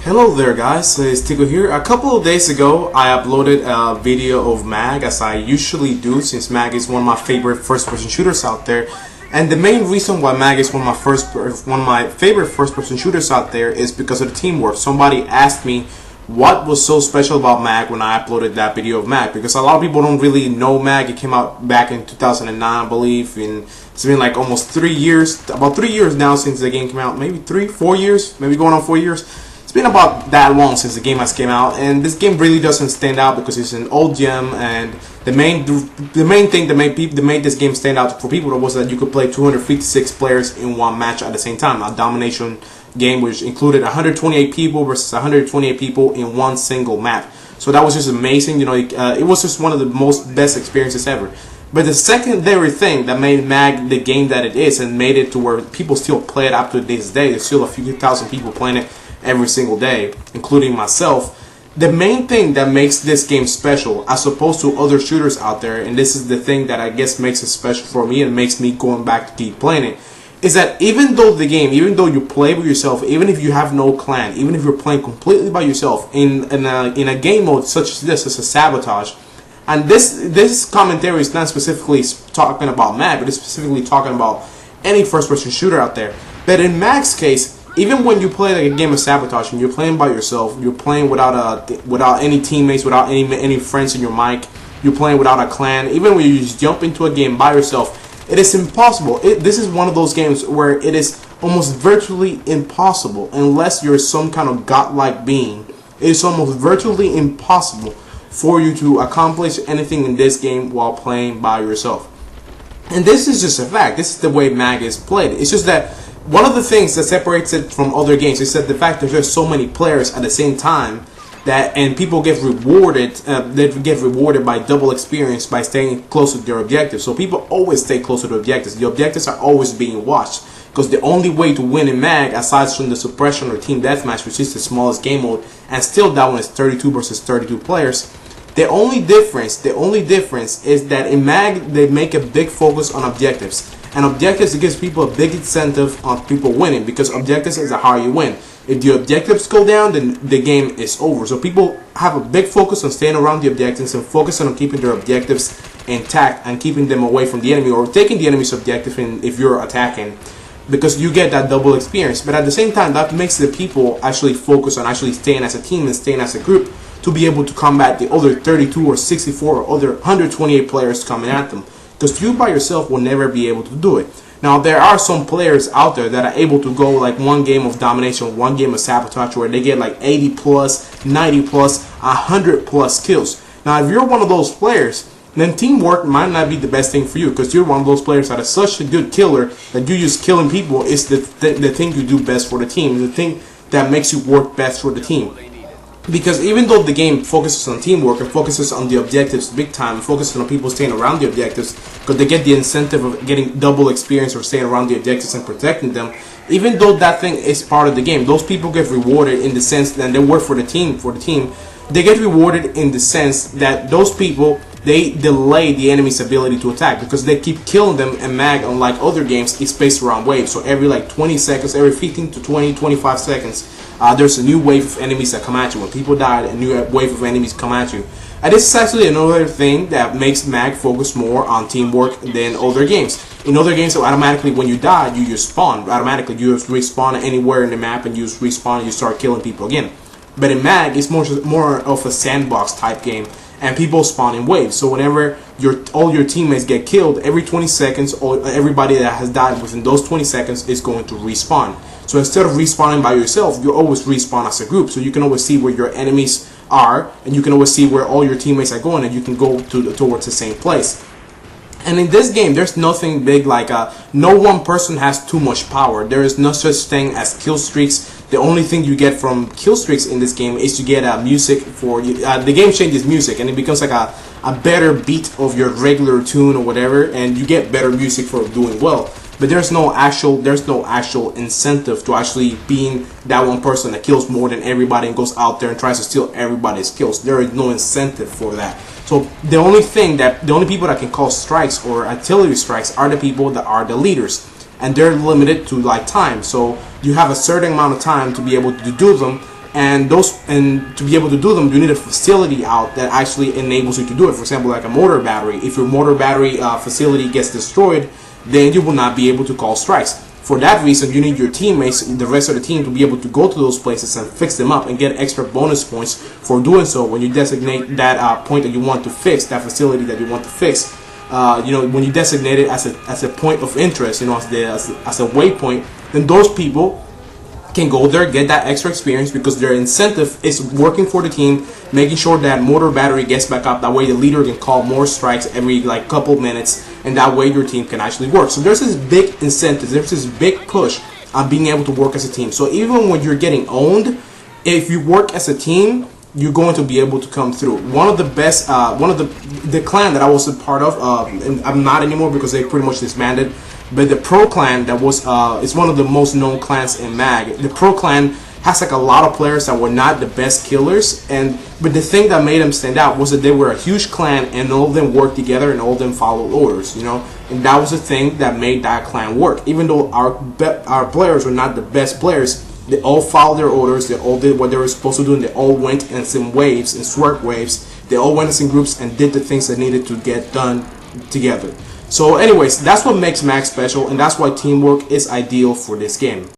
Hello there guys, it's Tico here. A couple of days ago I uploaded a video of Mag, as I usually do, since Mag is one of my favorite first-person shooters out there. And the main reason why Mag is one of my favorite first-person shooters out there is because of the teamwork. Somebody asked me what was so special about Mag when I uploaded that video of Mag, because a lot of people don't really know Mag. It came out back in 2009, I believe, and it's been like almost 3 years, about 3 years now since the game came out. Maybe 4 years, maybe going on 4 years. It's been about that long since the game has came out, and this game really doesn't stand out because it's an old gem. And the main thing that made this game stand out for people was that you could play 256 players in one match at the same time. A domination game which included 128 people versus 128 people in one single map. So that was just amazing. You know, it was just one of the best experiences ever. But the secondary thing that made Mag the game that it is and made it to where people still play it up to this day, there's still a few thousand people playing it every single day, including myself. The main thing that makes this game special as opposed to other shooters out there, and this is the thing that I guess makes it special for me and makes me going back to keep playing it, is that even though you play with yourself, even if you have no clan, even if you're playing completely by yourself in a game mode such as this, as a sabotage, and this commentary is not specifically talking about Mag, but it's specifically talking about any first-person shooter out there. But in Mag's case, even when you play like a game of sabotage and you're playing by yourself, you're playing without any teammates, without any friends in your mic, you're playing without a clan, even when you just jump into a game by yourself, it is impossible. This is one of those games where it is almost virtually impossible, unless you're some kind of godlike being. It is almost virtually impossible for you to accomplish anything in this game while playing by yourself. And this is just a fact. This is the way Mag is played. It's just that one of the things that separates it from other games is that the fact that there's so many players at the same time, and people get rewarded. They get rewarded by double experience by staying close to their objectives. So people always stay close to the objectives. The objectives are always being watched, because the only way to win in Mag, aside from the suppression or team deathmatch, which is the smallest game mode, and still that one is 32 versus 32 players. The only difference is that in Mag they make a big focus on objectives. And objectives, it gives people a big incentive on people winning, because objectives is how you win. If the objectives go down, then the game is over. So people have a big focus on staying around the objectives and focusing on keeping their objectives intact and keeping them away from the enemy, or taking the enemy's objective if you're attacking, because you get that double experience. But at the same time, that makes the people actually focus on actually staying as a team and staying as a group to be able to combat the other 32 or 64 or other 128 players coming at them. Because you by yourself will never be able to do it. Now, there are some players out there that are able to go like one game of domination, one game of sabotage, where they get like 80 plus, 90 plus, 100 plus kills. Now, if you're one of those players, then teamwork might not be the best thing for you, because you're one of those players that is such a good killer that you just killing people is the thing you do best for the team, the thing that makes you work best for the team. Because even though the game focuses on teamwork and focuses on the objectives big time, and focuses on people staying around the objectives because they get the incentive of getting double experience or staying around the objectives and protecting them, even though that thing is part of the game, those people get rewarded in the sense that they work for the team. They get rewarded in the sense that those people, they delay the enemy's ability to attack, because they keep killing them. And Mag, unlike other games, is spaced around waves. So every like 20 seconds, every 15 to 20, 25 seconds, there's a new wave of enemies that come at you. When people die, a new wave of enemies come at you. And this is actually another thing that makes Mag focus more on teamwork than other games. In other games, so automatically when you die, you just spawn. Automatically, you just respawn anywhere in the map, and you just respawn and you start killing people again. But in Mag, it's more of a sandbox type game, and people spawn in waves. So whenever all your teammates get killed, every 20 seconds, everybody that has died within those 20 seconds is going to respawn. So instead of respawning by yourself, you always respawn as a group. So you can always see where your enemies are, and you can always see where all your teammates are going, and you can go towards the same place. And in this game, there's nothing big like no one person has too much power. There is no such thing as kill streaks. The only thing you get from kill streaks in this game is you get music for you. The game changes music, and it becomes like a better beat of your regular tune or whatever, and you get better music for doing well. But there's no actual incentive to actually being that one person that kills more than everybody and goes out there and tries to steal everybody's kills. There is no incentive for that. So the only people that can call strikes or artillery strikes are the people that are the leaders. and they're limited to like time. So you have a certain amount of time to be able to do them, and to be able to do them, you need a facility out that actually enables you to do it. For example, like a mortar battery. If your mortar battery facility gets destroyed, then you will not be able to call strikes. For that reason, you need your teammates, the rest of the team, to be able to go to those places and fix them up and get extra bonus points for doing so. When you designate that point that you want to fix, that facility that you want to fix, when you designate it as a point of interest, as a waypoint, then those people can go there, get that extra experience, because their incentive is working for the team, making sure that mortar battery gets back up. That way the leader can call more strikes every couple minutes, and that way your team can actually work. So there's this big incentive, there's this big push on being able to work as a team. So even when you're getting owned, if you work as a team, you're going to be able to come through. One of the best, the clan that I was a part of, and I'm not anymore because they pretty much disbanded, but the Pro Clan that was, it's one of the most known clans in MAG. The Pro Clan has a lot of players that were not the best killers, but the thing that made them stand out was that they were a huge clan and all of them worked together and all of them followed orders, and that was the thing that made that clan work. Even though our players were not the best players, they all followed their orders, they all did what they were supposed to do, and they all went in some waves, in swerve waves. They all went in groups and did the things that needed to get done together. So anyways, that's what makes MAG special, and that's why teamwork is ideal for this game.